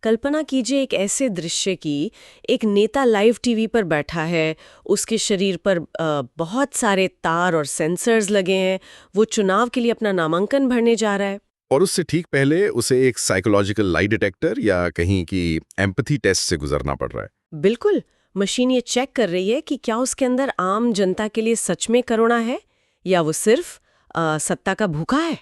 कल्पना कीजिए एक ऐसे दृश्य की, एक नेता लाइव टीवी पर बैठा है, उसके शरीर पर बहुत सारे तार और सेंसर्स लगे हैं, वो चुनाव के लिए अपना नामांकन भरने जा रहा है। और उससे ठीक पहले उसे एक साइकोलॉजिकल लाई डिटेक्टर या कहीं की एम्पैथी टेस्ट से गुजरना पड़ रहा है। बिल्कुल, मशीन ये चेक कर रही है कि क्या उसके अंदर आम जनता के लिए सच में करुणा है या वो सिर्फ सत्ता का भूखा है।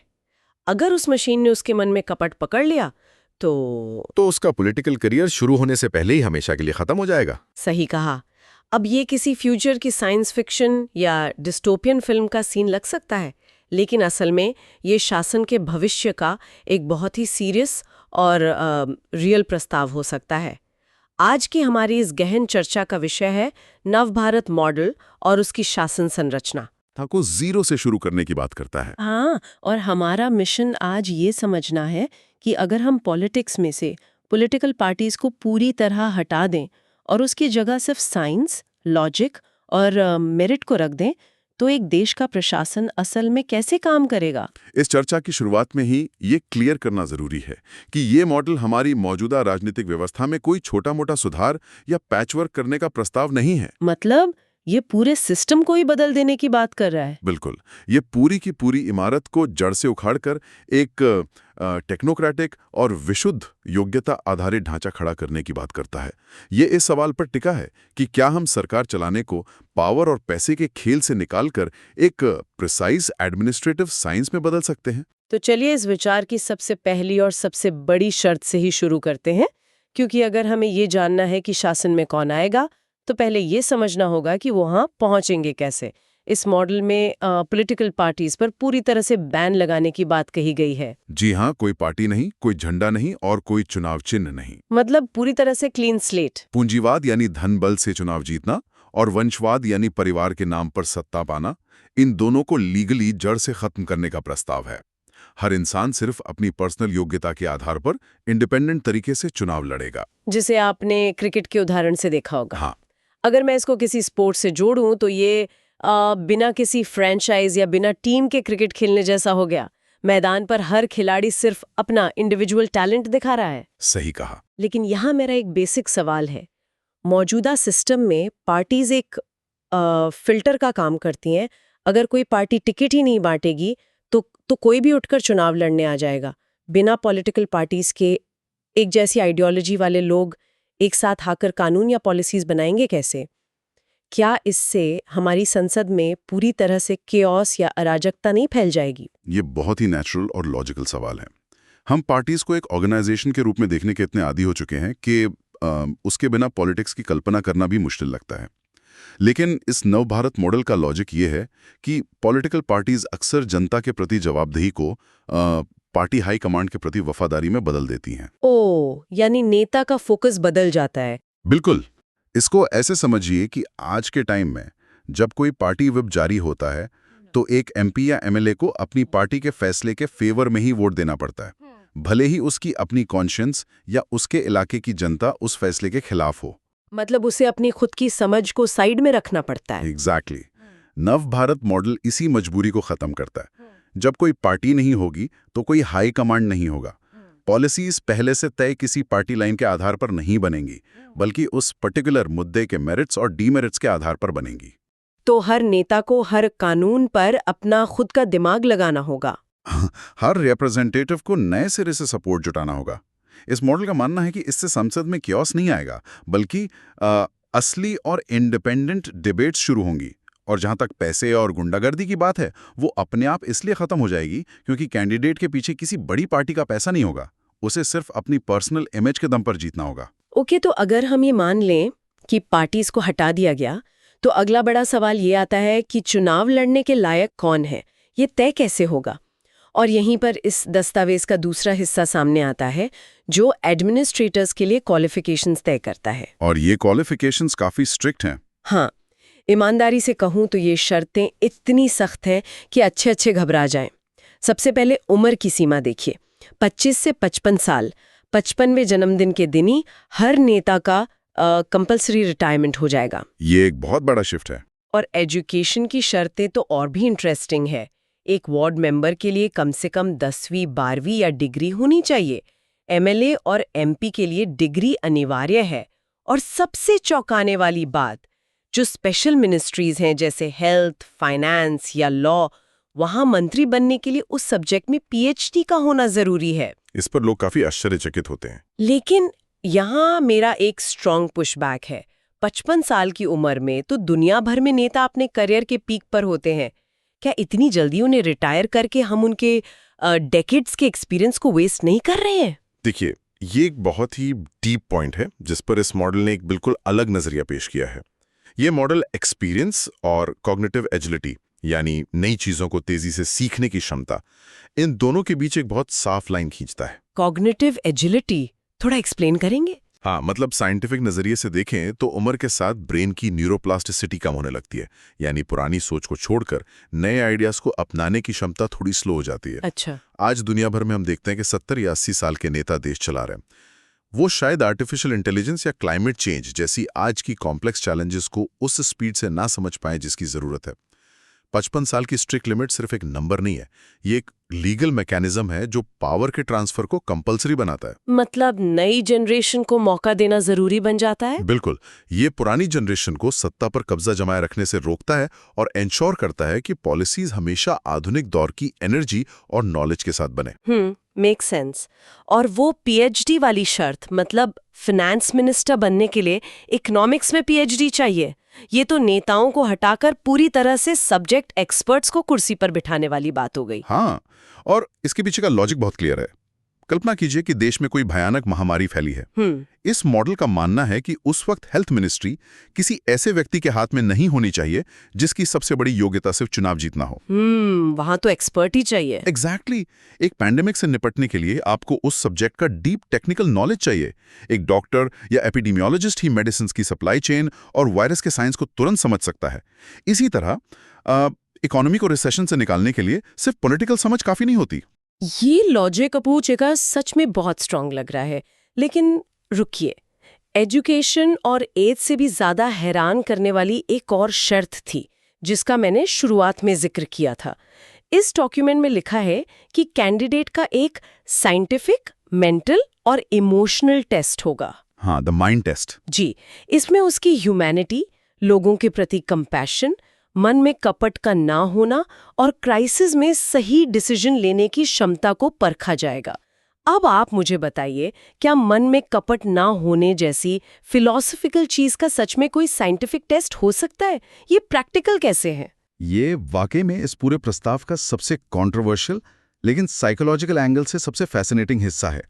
अगर उस मशीन ने उसके मन में कपट पकड़ लिया तो उसका पॉलिटिकल करियर शुरू होने से पहले ही हमेशा के लिए खत्म हो जाएगा। सही कहा। अब ये किसी फ्यूचर की साइंस फिक्शन या डिस्टोपियन फिल्म का सीन लग सकता है, लेकिन असल में ये शासन के भविष्य का एक बहुत ही सीरियस और रियल प्रस्ताव हो सकता है। आज की हमारी इस गहन चर्चा का विषय है नवभारत मॉडल और उसकी शासन संरचना। को जीरो से शुरू करने की बात करता है। हाँ, और हमारा मिशन आज ये समझना है कि अगर हम पॉलिटिक्स में से पॉलिटिकल पार्टीज को पूरी तरह हटा दें और उसकी जगह सिर्फ साइंस, लॉजिक और मेरिट को रख दें, तो एक देश का प्रशासन असल में कैसे काम करेगा। इस चर्चा की शुरुआत में ही ये क्लियर करना जरूरी है कि ये मॉडल हमारी मौजूदा राजनीतिक व्यवस्था में कोई छोटा मोटा सुधार या पैचवर्क करने का प्रस्ताव नहीं है। मतलब ये पूरे सिस्टम को ही बदल देने की बात कर रहा है। बिल्कुल, ये पूरी की पूरी इमारत को जड़ से उखाड़कर एक टेक्नोक्रेटिक और विशुद्ध योग्यता आधारित ढांचा खड़ा करने की बात करता है। ये इस सवाल पर टिका है कि क्या हम सरकार चलाने को पावर और पैसे के खेल से निकालकर एक प्रिसाइज एडमिनिस्ट्रेटिव साइंस में बदल सकते हैं। तो चलिए इस विचार की सबसे पहली और सबसे बड़ी शर्त से ही शुरू करते हैं, क्योंकि अगर हमें ये जानना है कि शासन में कौन आएगा, तो पहले ये समझना होगा कि वहां पहुंचेंगे कैसे। इस मॉडल में पॉलिटिकल पार्टीज पर पूरी तरह से बैन लगाने की बात कही गई है। जी हाँ, कोई पार्टी नहीं, कोई झंडा नहीं और कोई चुनाव चिन्ह नहीं। मतलब पूरी तरह से क्लीन स्लेट। पूंजीवाद यानी धन बल से चुनाव जीतना और वंशवाद यानी परिवार के नाम पर सत्ता पाना, इन दोनों को लीगली जड़ से खत्म करने का प्रस्ताव है। हर इंसान सिर्फ अपनी पर्सनल योग्यता के आधार पर इंडिपेंडेंट तरीके से चुनाव लड़ेगा, जिसे आपने क्रिकेट के उदाहरण से देखा होगा। हाँ। अगर मैं इसको किसी स्पोर्ट से जोड़ूं तो ये बिना किसी फ्रेंचाइज या बिना टीम के क्रिकेट खेलने जैसा हो गया। मैदान पर हर खिलाड़ी सिर्फ अपना इंडिविजुअल टैलेंट दिखा रहा है। सही कहा। लेकिन यहाँ मेरा एक बेसिक सवाल है, मौजूदा सिस्टम में पार्टीज एक फिल्टर का काम करती हैं। अगर कोई पार्टी टिकट ही नहीं बांटेगी तो कोई भी उठकर चुनाव लड़ने आ जाएगा। बिना पॉलिटिकल पार्टीज के एक जैसी आइडियोलॉजी वाले लोग एक साथ आकर कानून या पॉलिसीज बनाएंगे कैसे? क्या इससे हमारी संसद में पूरी तरह से केओस या अराजकता नहीं फैल जाएगी? ये बहुत ही नेचुरल और लॉजिकल सवाल है। हम पार्टीज को एक ऑर्गेनाइजेशन के रूप में देखने के इतने आदी हो चुके हैं कि उसके बिना पॉलिटिक्स की कल्पना करना भी मुश्किल लगता है। लेकिन इस नवभारत मॉडल का लॉजिक ये है कि पॉलिटिकल पार्टीज अक्सर जनता के प्रति जवाबदेही को पार्टी हाई कमांड के प्रति वफादारी में बदल देती हैं। ओह, यानी नेता का फोकस बदल जाता है। बिल्कुल। इसको ऐसे समझिए कि आज के टाइम में जब कोई पार्टी व्हिप जारी होता है तो एक एमपी या एमएलए को अपनी पार्टी के फैसले के फेवर में ही वोट देना पड़ता है, भले ही उसकी अपनी कॉन्शियंस या उसके इलाके की जनता उस फैसले के खिलाफ हो। मतलब उसे अपनी खुद की समझ को साइड में रखना पड़ता है। एग्जैक्टली। नव भारत मॉडल इसी मजबूरी को खत्म करता है। जब कोई पार्टी नहीं होगी तो कोई हाई कमांड नहीं होगा। पॉलिसीज पहले से तय किसी पार्टी लाइन के आधार पर नहीं बनेंगी, बल्कि उस पर्टिकुलर मुद्दे के मेरिट्स और डीमेरिट्स के आधार पर बनेंगी। तो हर नेता को हर कानून पर अपना खुद का दिमाग लगाना होगा। हर रिप्रेजेंटेटिव को नए सिरे से सपोर्ट जुटाना होगा। इस मॉडल का मानना है कि इससे संसद में कियोस नहीं आएगा, बल्कि असली और इंडिपेंडेंट डिबेट्स शुरू होंगी। और जहां तक पैसे और गुंडागर्दी की बात है, वो अपने आप इसलिए खत्म हो जाएगी क्योंकि कैंडिडेट के पीछे किसी बड़ी पार्टी का पैसा नहीं होगा, उसे सिर्फ अपनी पर्सनल इमेज के दम पर जीतना होगा। ओके, तो अगर हम ये मान लें कि पार्टीज को हटा दिया गया, तो अगला बड़ा सवाल ये आता है कि चुनाव लड़ने के लायक कौन है, ये तय कैसे होगा? और यहीं पर इस दस्तावेज का दूसरा हिस्सा सामने आता है, जो एडमिनिस्ट्रेटर्स के लिए क्वालिफिकेशंस तय करता है। और ये क्वालिफिकेशंस काफी स्ट्रिक्ट हैं। हाँ, ईमानदारी से कहूं तो ये शर्तें इतनी सख्त हैं कि अच्छे घबरा जाएं। सबसे पहले उम्र की सीमा देखिए, 25 से 55 साल। 55वें जन्मदिन के दिन ही हर नेता का कंपल्सरी रिटायरमेंट हो जाएगा। ये एक बहुत बड़ा शिफ्ट है। और एजुकेशन की शर्तें तो और भी इंटरेस्टिंग है। एक वार्ड मेंबर के लिए कम से कम 10वीं 12वीं या डिग्री होनी चाहिए। एमएलए और एमपी के लिए डिग्री अनिवार्य है। और सबसे चौंकाने वाली बात, जो स्पेशल मिनिस्ट्रीज हैं जैसे हेल्थ, फाइनेंस या लॉ, वहां मंत्री बनने के लिए उस सब्जेक्ट में पीएचडी का होना जरूरी है। इस पर लोग काफी आश्चर्यचकित होते हैं। लेकिन यहाँ मेरा एक स्ट्रॉन्ग पुशबैक है। 55 साल की उम्र में तो दुनिया भर में नेता अपने करियर के पीक पर होते हैं। क्या इतनी जल्दी उन्हें रिटायर करके हम उनके डेकेड्स के एक्सपीरियंस को वेस्ट नहीं कर रहे हैं? देखिए, ये एक बहुत ही डीप पॉइंट है जिस पर इस मॉडल ने एक बिल्कुल अलग नजरिया पेश किया है। ये मॉडल एक्सपीरियंस और कॉग्निटिव एजिलिटी, यानी नई चीजों को तेजी से सीखने की क्षमता, इन दोनों के बीच एक बहुत साफ लाइन खींचता है। कॉग्निटिव एजिलिटी थोड़ा एक्सप्लेन करेंगे? हाँ, मतलब साइंटिफिक नजरिए से देखें तो उम्र के साथ ब्रेन की न्यूरोप्लास्टिसिटी कम होने लगती है, यानी पुरानी सोच को छोड़कर नए आइडियाज को अपनाने की क्षमता थोड़ी स्लो हो जाती है। अच्छा। आज दुनिया भर में हम देखते हैं कि 70 या 80 साल के नेता देश चला रहे हैं। वो शायद आर्टिफिशियल इंटेलिजेंस या क्लाइमेट चेंज जैसी आज की कॉम्प्लेक्स चैलेंजेस को उस स्पीड से ना समझ पाए जिसकी जरूरत है। 55 साल की स्ट्रिक्ट लिमिट सिर्फ एक नंबर नहीं है, ये एक लीगल मैकेनिज्म है जो पावर के ट्रांसफर को कंपलसरी बनाता है। मतलब नई जनरेशन को मौका देना जरूरी बन जाता है? बिल्कुल, ये पुरानी जनरेशन को सत्ता पर कब्जा जमाए रखने से रोकता है और इंश्योर करता है कि पॉलिसीज हमेशा आधुनिक दौर की एनर्जी और नॉलेज के साथ बने। Make sense. और वो पीएचडी वाली शर्त, मतलब फाइनेंस मिनिस्टर बनने के लिए इकोनॉमिक्स में पीएचडी चाहिए, ये तो नेताओं को हटाकर पूरी तरह से सब्जेक्ट एक्सपर्ट्स को कुर्सी पर बिठाने वाली बात हो गई। हाँ, और इसके पीछे का लॉजिक बहुत क्लियर है। कल्पना कीजिए कि देश में कोई भयानक महामारी फैली है। इस मॉडल का मानना है कि उस वक्त हेल्थ मिनिस्ट्री किसी ऐसे व्यक्ति के हाथ में नहीं होनी चाहिए जिसकी सबसे बड़ी योग्यता सिर्फ चुनाव जीतना हो। वहां तो एक्सपर्ट ही चाहिए। एग्जैक्टली। एक पैंडेमिक से निपटने के लिए आपको उस सब्जेक्ट का डीप टेक्निकल नॉलेज चाहिए। एक डॉक्टर या एपिडेमियोलॉजिस्ट ही मेडिसिन की सप्लाई चेन और वायरस के साइंस को तुरंत समझ सकता है। इसी तरह इकोनॉमी को रिसेशन से निकालने के लिए सिर्फ पॉलिटिकल समझ काफी नहीं होती। ये लॉजिक अपूचेगा सच में बहुत स्ट्रांग लग रहा है। लेकिन रुकिए, एजुकेशन और एज से भी ज्यादा हैरान करने वाली एक और शर्त थी जिसका मैंने शुरुआत में जिक्र किया था। इस डॉक्यूमेंट में लिखा है कि कैंडिडेट का एक साइंटिफिक, मेंटल और इमोशनल टेस्ट होगा। हाँ, द माइंड टेस्ट। जी, इसमें उसकी ह्यूमैनिटी, लोगों के प्रति कंपैशन, मन में कपट का ना होना और क्राइसिस में सही डिसीजन लेने की क्षमता को परखा जाएगा। अब आप मुझे बताइए, क्या मन में कपट ना होने जैसी फिलॉसफिकल चीज का सच में कोई साइंटिफिक टेस्ट हो सकता है? ये प्रैक्टिकल कैसे है? ये वाकई में इस पूरे प्रस्ताव का सबसे कंट्रोवर्शियल लेकिन साइकोलॉजिकल एंगल से सबसे फैसिनेटिंग हिस्सा है।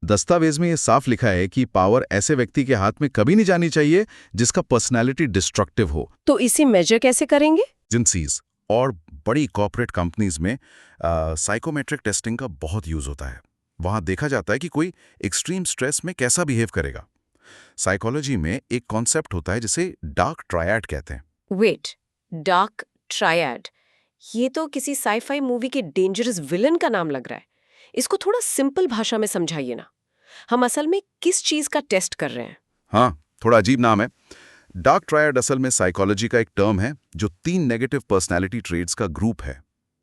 दस्तावेज में ये साफ लिखा है कि पावर ऐसे व्यक्ति के हाथ में कभी नहीं जानी चाहिए जिसका पर्सनैलिटी डिस्ट्रक्टिव हो। तो इसी मेजर कैसे करेंगे? एजेंसीज और बड़ी कॉर्पोरेट कंपनीज में साइकोमेट्रिक टेस्टिंग का बहुत यूज होता है। वहां देखा जाता है कि कोई एक्सट्रीम स्ट्रेस में कैसा बिहेव करेगा। साइकोलॉजी में एक कॉन्सेप्ट होता है जिसे डार्क ट्रायड कहते हैं। वेट, डार्क ट्रायड, ये तो किसी साई-फाई मूवी के डेंजरस विलन का नाम लग रहा है। इसको थोड़ा सिंपल भाषा में समझाइए ना। हम असल में किस चीज का टेस्ट कर रहे हैं? हाँ, थोड़ा अजीब नाम है। डार्क ट्रायड असल में साइकोलॉजी का एक टर्म है जो 3 नेगेटिव पर्सनैलिटी ट्रेड्स का ग्रुप है।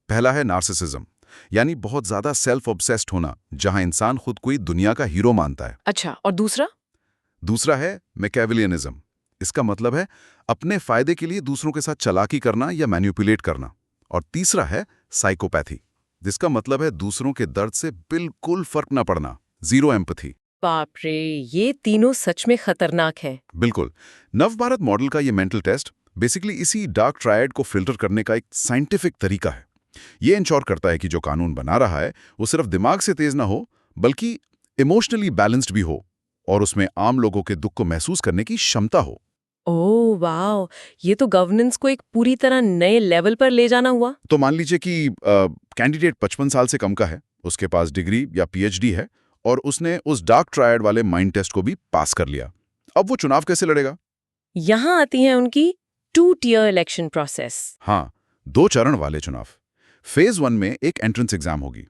पहला है नार्सिसिज्म, यानी बहुत ज्यादा सेल्फ ऑब्सेस्ड होना, जहां इंसान खुद को ही दुनिया का हीरो मानता है। अच्छा, और दूसरा? दूसरा है मैकियावेलियनिज्म। इसका मतलब है अपने फायदे के लिए दूसरों के साथ चालाकी करना या मैनिपुलेट करना। और तीसरा है साइकोपैथी, जिसका मतलब है दूसरों के दर्द से बिल्कुल फर्क न पड़ना, जीरो एम्पैथी। बाप रे, ये तीनों सच में खतरनाक हैं। बिल्कुल। नवभारत मॉडल का ये मेंटल टेस्ट बेसिकली इसी डार्क ट्रायड को फिल्टर करने का एक साइंटिफिक तरीका है। ये इंश्योर करता है कि जो कानून बना रहा है वो सिर्फ दिमाग से तेज ना हो, बल्कि इमोशनली बैलेंस्ड भी हो और उसमें आम लोगों के दुख को महसूस करने की क्षमता हो। ओह वाह, ये तो गवर्नेंस को एक पूरी तरह नए लेवल पर ले जाना हुआ। तो मान लीजिए कि कैंडिडेट 55 साल से कम का है, उसके पास डिग्री या पीएचडी है और उसने उस डार्क ट्रायड वाले माइंड टेस्ट को भी पास कर लिया। अब वो चुनाव कैसे लड़ेगा? यहाँ आती है उनकी 2-tier इलेक्शन प्रोसेस। हाँ, 2 चरण वाले चुनाव। फेज 1 में एक एंट्रेंस एग्जाम होगी।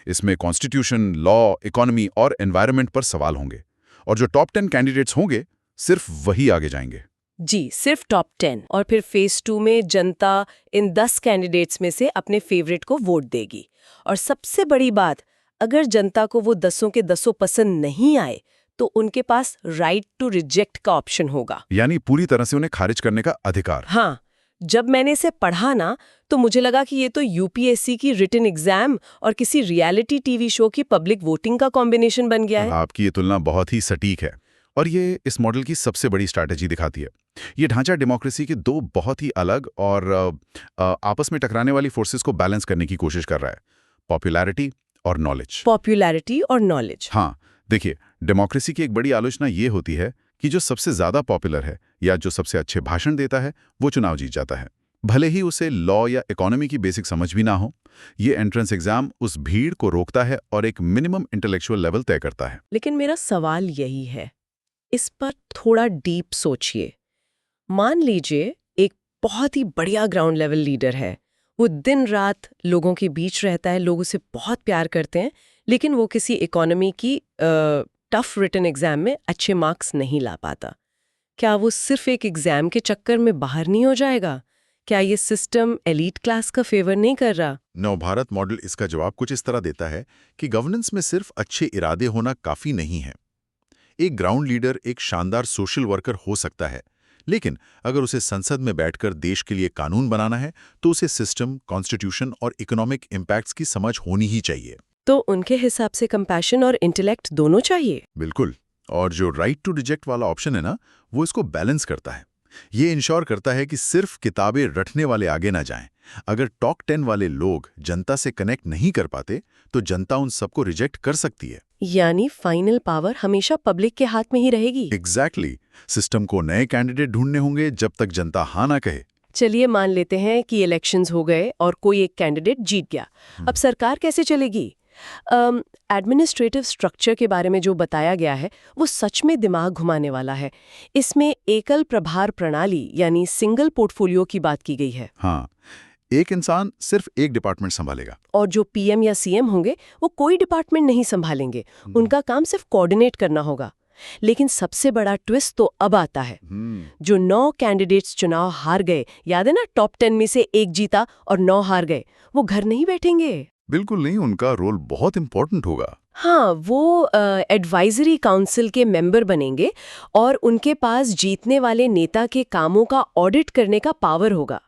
इसमें कॉन्स्टिट्यूशन, लॉ, इकोनॉमी और एनवायरनमेंट पर सवाल होंगे और जो टॉप 10 कैंडिडेट्स होंगे सिर्फ वही आगे जाएंगे। जी, सिर्फ टॉप 10। और फिर फेज 2 में जनता इन 10 कैंडिडेट्स में से अपने फेवरेट को वोट देगी। और सबसे बड़ी बात, अगर जनता को वो 10 के 10 पसंद नहीं आए तो उनके पास राइट टू रिजेक्ट का ऑप्शन होगा। यानी पूरी तरह से उन्हें खारिज करने का अधिकार। हाँ, जब मैंने इसे पढ़ा ना तो मुझे लगा कि ये तो यूपीएससी की रिटन एग्जाम और किसी रियलिटी टीवी शो की पब्लिक वोटिंग का कॉम्बिनेशन बन गया है। आपकी ये तुलना बहुत ही सटीक है और ये इस मॉडल की सबसे बड़ी स्ट्रैटेजी दिखाती है। ये ढांचा डेमोक्रेसी के दो बहुत ही अलग और आपस में टकराने वाली फोर्सेस को बैलेंस करने की कोशिश कर रहा है, पॉपुलैरिटी और नॉलेज। पॉपुलैरिटी और नॉलेज। हाँ, देखिए, डेमोक्रेसी की एक बड़ी आलोचना ये होती है कि जो सबसे ज्यादा पॉपुलर है या जो सबसे अच्छे भाषण देता है वो चुनाव जीत जाता है, भले ही उसे लॉ या इकोनॉमी की बेसिक समझ भी ना हो। ये एंट्रेंस एग्जाम उस भीड़ को रोकता है और एक मिनिमम इंटेलेक्चुअल लेवल तय करता है। लेकिन मेरा सवाल यही है, इस पर थोड़ा डीप सोचिए। मान लीजिए एक बहुत ही बढ़िया ग्राउंड लेवल लीडर है, वो दिन रात लोगों के बीच रहता है, लोग उसे बहुत प्यार करते हैं, लेकिन वो किसी इकोनॉमी की टफ रिटन एग्जाम में अच्छे मार्क्स नहीं ला पाता। क्या वो सिर्फ एक एग्जाम के चक्कर में बाहर नहीं हो जाएगा? क्या ये सिस्टम एलीट क्लास का फेवर नहीं कर रहा? नवभारत मॉडल इसका जवाब कुछ इस तरह देता है कि गवर्नेंस में सिर्फ अच्छे इरादे होना काफी नहीं है। एक ग्राउंड लीडर एक शानदार सोशल वर्कर हो सकता है, लेकिन अगर उसे संसद में बैठकर देश के लिए कानून बनाना है तो उसे सिस्टम, कॉन्स्टिट्यूशन और इकोनॉमिक इम्पैक्ट्स की समझ होनी ही चाहिए। तो उनके हिसाब से कंपैशन और इंटेलेक्ट दोनों चाहिए। बिल्कुल। और जो राइट टू रिजेक्ट वाला ऑप्शन है ना, वो इसको बैलेंस करता है। ये इंश्योर करता है कि सिर्फ किताबें रटने वाले आगे ना जाएं। अगर टॉप 10 वाले लोग जनता से कनेक्ट नहीं कर पाते तो जनता उन सबको रिजेक्ट कर सकती है। यानी फाइनल पावर हमेशा पब्लिक के हाथ में ही रहेगी। एग्जैक्टली। सिस्टम को नए कैंडिडेट ढूंढने होंगे जब तक जनता हाँ ना कहे। चलिए मान लेते हैं कि इलेक्शंस हो गए और कोई एक कैंडिडेट जीत गया। अब सरकार कैसे चलेगी? एडमिनिस्ट्रेटिव स्ट्रक्चर के बारे में जो बताया गया है वो सच में दिमाग घुमाने वाला है। इसमें एकल प्रभार प्रणाली यानी सिंगल पोर्टफोलियो की बात की गई है। हाँ, एक इंसान सिर्फ एक डिपार्टमेंट संभालेगा। और जो पीएम या सीएम होंगे वो कोई डिपार्टमेंट नहीं संभालेंगे, उनका काम सिर्फ कोऑर्डिनेट करना होगा। लेकिन सबसे बड़ा ट्विस्ट तो अब आता है। जो 9 कैंडिडेट्स चुनाव हार गए, याद है ना, टॉप 10 में से एक जीता और 9 हार गए, वो घर नहीं बैठेंगे। बिल्कुल नहीं, उनका रोल बहुत इंपॉर्टेंट होगा। हाँ, वो एडवाइजरी काउंसिल के मेंबर बनेंगे और उनके पास जीतने वाले नेता के कामों का ऑडिट करने का पावर होगा।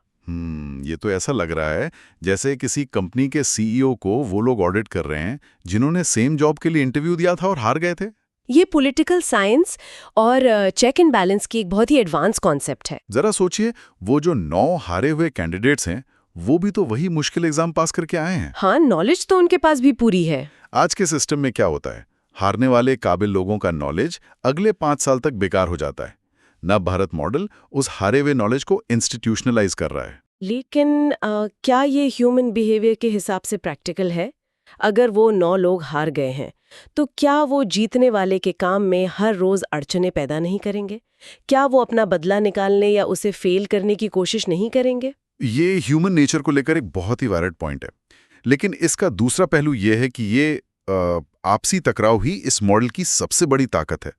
ये तो ऐसा लग रहा है जैसे किसी कंपनी के सीईओ को वो लोग ऑडिट कर रहे हैं जिन्होंने सेम जॉब के लिए इंटरव्यू दिया था और हार गए थे। ये पॉलिटिकल साइंस और चेक एंड बैलेंस की एक बहुत ही एडवांस कॉन्सेप्ट है। जरा सोचिए, वो जो 9 हारे हुए कैंडिडेट्स हैं वो भी तो वही मुश्किल एग्जाम पास करके आए हैं। हाँ, नॉलेज तो उनके पास भी पूरी है। आज के सिस्टम में क्या होता है, हारने वाले काबिल लोगों का नॉलेज अगले 5 साल तक बेकार हो जाता है। नव भारत मॉडल उस हारे हुए नॉलेज को इंस्टीट्यूशनलाइज कर रहा है। लेकिन क्या ये ह्यूमन बिहेवियर के हिसाब से प्रैक्टिकल है? अगर वो 9 लोग हार गए हैं तो क्या वो जीतने वाले के काम में हर रोज अड़चने पैदा नहीं करेंगे? क्या वो अपना बदला निकालने या उसे फेल करने की कोशिश नहीं करेंगे? ये ह्यूमन नेचर को लेकर एक बहुत ही वैलिड पॉइंट है, लेकिन इसका दूसरा पहलू यह है कि ये आपसी टकराव ही इस मॉडल की सबसे बड़ी ताकत है।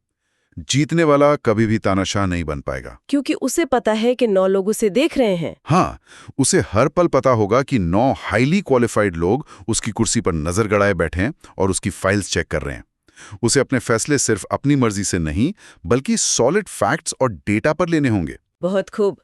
जीतने वाला कभी भी तानाशाह नहीं बन पाएगा, क्योंकि उसे पता है कि 9 लोग उसे देख रहे हैं। हाँ, उसे हर पल पता होगा कि 9 हाईली क्वालिफाइड लोग उसकी कुर्सी पर नजर गड़ाए बैठे हैं और उसकी फाइल्स चेक कर रहे हैं। उसे अपने फैसले सिर्फ अपनी मर्जी से नहीं बल्कि सॉलिड फैक्ट्स और डेटा पर लेने होंगे। बहुत खूब।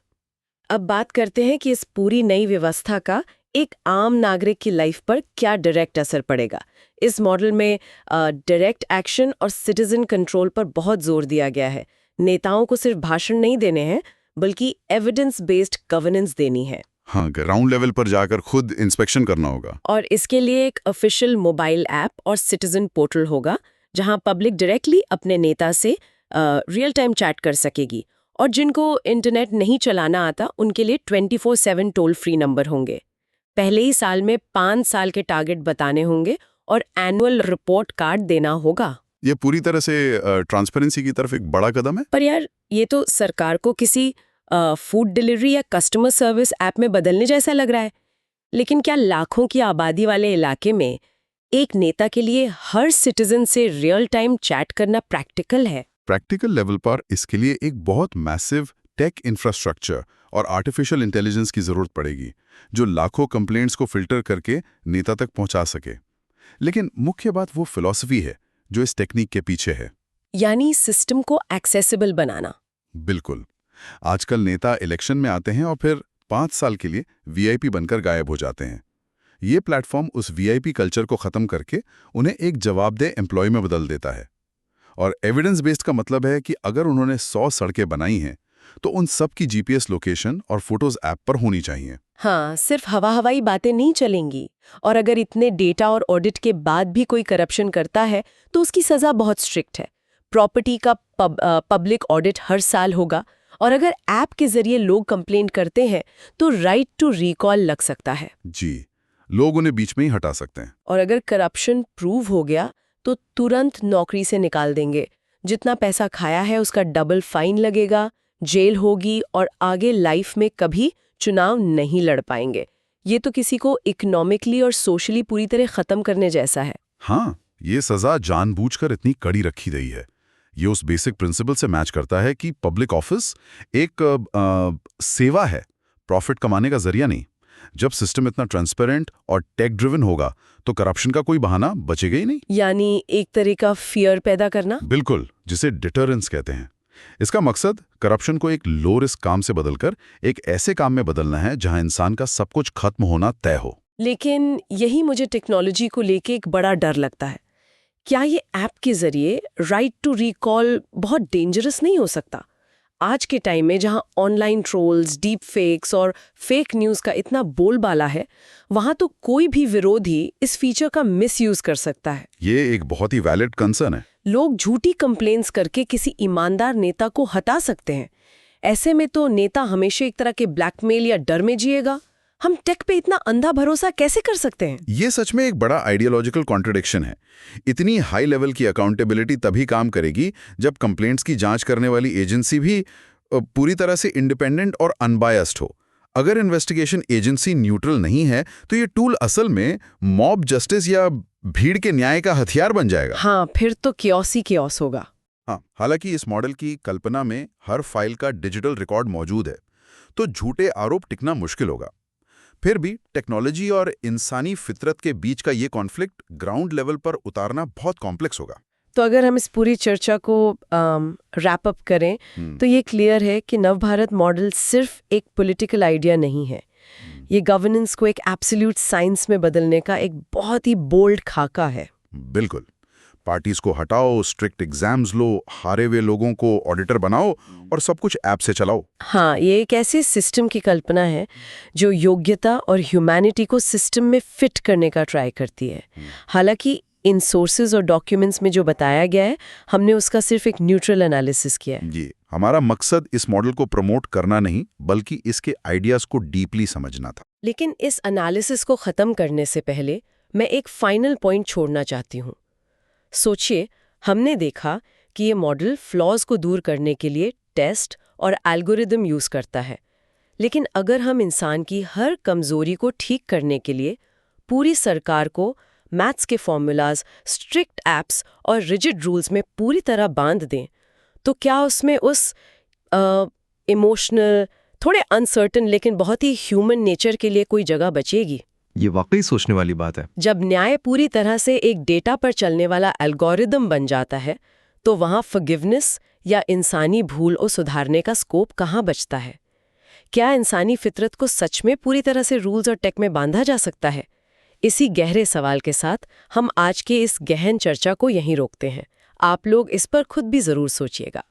अब बात करते हैं कि इस पूरी नई व्यवस्था का एक आम नागरिक की लाइफ पर क्या डायरेक्ट असर पड़ेगा। इस मॉडल में डायरेक्ट एक्शन और सिटीजन कंट्रोल पर बहुत जोर दिया गया है। नेताओं को सिर्फ भाषण नहीं देने हैं बल्कि एविडेंस बेस्ड गवर्नेंस देनी है। हाँ, ग्राउंड लेवल पर जाकर खुद इंस्पेक्शन करना होगा। और इसके लिए एक ऑफिशियल मोबाइल ऐप और सिटीजन पोर्टल होगा जहां पब्लिक डायरेक्टली अपने नेता से रियल टाइम चैट कर सकेगी। और जिनको इंटरनेट नहीं चलाना आता उनके लिए 24/7 टोल फ्री नंबर होंगे। पहले ही साल में 5 साल के टारगेट बताने होंगे और एनुअल रिपोर्ट कार्ड देना होगा। ये पूरी तरह से ट्रांसपेरेंसी की तरफ एक बड़ा कदम है। पर यार, ये तो सरकार को किसी फूड डिलीवरी या कस्टमर सर्विस ऐप में बदलने जैसा लग रहा है। लेकिन क्या लाखों की आबादी वाले इलाके में एक नेता के लिए हर सिटीजन से रियल टाइम चैट करना प्रैक्टिकल है? प्रैक्टिकल लेवल पर इसके लिए एक बहुत मैसिव टेक इंफ्रास्ट्रक्चर और आर्टिफिशियल इंटेलिजेंस की जरूरत पड़ेगी, जो लाखों कंप्लेंट्स को फिल्टर करके नेता तक पहुंचा सके। लेकिन मुख्य बात वो फिलॉसफी है जो इस टेक्निक के पीछे है। यानी सिस्टम को एक्सेसिबल बनाना। बिल्कुल। आजकल नेता इलेक्शन में आते हैं और फिर 5 साल के लिए वीआईपी बनकर गायब हो जाते हैं। ये प्लेटफॉर्म उस वीआईपी कल्चर को खत्म करके उन्हें एक जवाबदेह एम्प्लॉय में बदल देता है। और एविडेंस बेस्ड का मतलब है कि अगर उन्होंने 100 सड़कें बनाई हैं तो उन सब की जीपीएस लोकेशन और फोटोज ऐप पर होनी चाहिए। हाँ, सिर्फ हवाई बातें नहीं चलेंगी। और अगर इतने डेटा और ऑडिट के बाद भी कोई करप्शन करता है तो उसकी सजा बहुत स्ट्रिक्ट है। प्रॉपर्टी का पब्लिक ऑडिट हर साल होगा, और अगर ऐप के जरिए लोग कंप्लेंट करते हैं तो राइट टू रिकॉल लग सकता है। जी, लोग उन्हें बीच में ही हटा सकते हैं। और अगर करप्शन प्रूव हो गया तो तुरंत नौकरी से निकाल देंगे। जितना पैसा खाया है उसका डबल फाइन लगेगा, जेल होगी, और आगे लाइफ में कभी चुनाव नहीं लड़ पाएंगे। ये तो किसी को इकोनॉमिकली और सोशली पूरी तरह खत्म करने जैसा है। हाँ, ये सजा जानबूझकर इतनी कड़ी रखी गई है। ये उस बेसिक प्रिंसिपल से मैच करता है कि पब्लिक ऑफिस एक सेवा है, प्रॉफिट कमाने का जरिया नहीं। जब सिस्टम इतना ट्रांसपेरेंट और टेक ड्रिवन होगा तो करप्शन का कोई बहाना बचेगा ही नहीं। यानी एक तरह का फियर पैदा करना। बिल्कुल, जिसे डिटरेंस कहते हैं। इसका मकसद करप्शन को एक लो रिस्क काम से बदलकर एक ऐसे काम में बदलना है जहां इंसान का सब कुछ खत्म होना तय हो। लेकिन यही मुझे टेक्नोलॉजी को लेके एक बड़ा डर लगता है। क्या ये ऐप के जरिए राइट टू रिकॉल बहुत डेंजरस नहीं हो सकता? आज के टाइम में जहां ऑनलाइन ट्रोल्स, डीप फेक्स और फेक न्यूज़ का इतना बोलबाला है, वहां तो कोई भी विरोधी इस फीचर का मिसयूज कर सकता है। ये एक बहुत ही वैलिड कंसर्न है। लोग झूठी कंप्लेंट्स करके किसी ईमानदार नेता को हटा सकते हैं। ऐसे में तो नेता हमेशा एक तरह के ब्लैकमेल या डर में जिएगा। हम टेक पे इतना अंधा भरोसा कैसे कर सकते हैं? ये सच में एक बड़ा आइडियोलॉजिकल कॉन्ट्रडिक्शन है। इतनी हाई लेवल की अकाउंटेबिलिटी तभी काम करेगी जब कंप्लेंट्स की जांच करने वाली एजेंसी भी पूरी तरह से इंडिपेंडेंट और अनबायस्ड हो। अगर इन्वेस्टिगेशन एजेंसी न्यूट्रल नहीं है तो ये टूल असल में मॉब जस्टिस या भीड़ के न्याय का हथियार बन जाएगा। हाँ, फिर तो कियोस ही कियोस होगा। हाँ, हालांकि इस मॉडल की कल्पना में हर फाइल का डिजिटल रिकॉर्ड मौजूद है, तो झूठे आरोप टिकना मुश्किल होगा। फिर भी टेक्नोलॉजी और इंसानी फितरत के बीच का ये कॉन्फ्लिक्ट ग्राउंड लेवल पर उतारना बहुत कॉम्प्लेक्स होगा। तो अगर हम इस पूरी चर्चा को रैप अप करें तो ये क्लियर है कि नवभारत मॉडल सिर्फ एक पॉलिटिकल आइडिया नहीं है। ये गवर्नेंस को एक एब्सोल्यूट साइंस में बदलने का एक बहुत ही बोल्ड खाका है। बिल्कुल। पार्टीज को हटाओ, स्ट्रिक्ट एग्जाम्स लो, हारे हुए लोगों को ऑडिटर बनाओ और सब कुछ ऐप से चलाओ। हाँ, ये एक ऐसे सिस्टम की कल्पना है जो योग्यता और ह्यूमैनिटी को सिस्टम में फिट करने का ट्राई करती है। हालांकि इन सोर्सेज और डॉक्यूमेंट्स में जो बताया गया है, हमने उसका सिर्फ एक न्यूट्रल एनालिसिस किया है। जी, हमारा मकसद इस मॉडल को प्रमोट करना नहीं बल्कि इसके आइडियाज को डीपली समझना था। लेकिन इस एनालिसिस को खत्म करने से पहले मैं एक फाइनल पॉइंट छोड़ना चाहती हूँ। सोचिए, हमने देखा कि ये मॉडल फ्लॉज को दूर करने के लिए टेस्ट और एल्गोरिदम यूज करता है। लेकिन अगर हम इंसान की हर कमजोरी को ठीक करने के लिए पूरी सरकार को मैथ्स के फॉर्मूलाज, स्ट्रिक्ट एप्स और रिजिड रूल्स में पूरी तरह बांध दें, तो क्या उसमें उस इमोशनल, थोड़े अनसर्टन लेकिन बहुत ही ह्यूमन नेचर के लिए कोई जगह बचेगी? ये वाकई सोचने वाली बात है। जब न्याय पूरी तरह से एक डेटा पर चलने वाला एल्गोरिदम बन जाता है, तो वहाँ फॉरगिवनेस या इंसानी भूल को सुधारने का स्कोप कहाँ बचता है? क्या इंसानी फितरत को सच में पूरी तरह से रूल्स और टेक में बांधा जा सकता है? इसी गहरे सवाल के साथ हम आज के इस गहन चर्चा को यहीं रोकते हैं। आप लोग इस पर खुद भी जरूर सोचिएगा।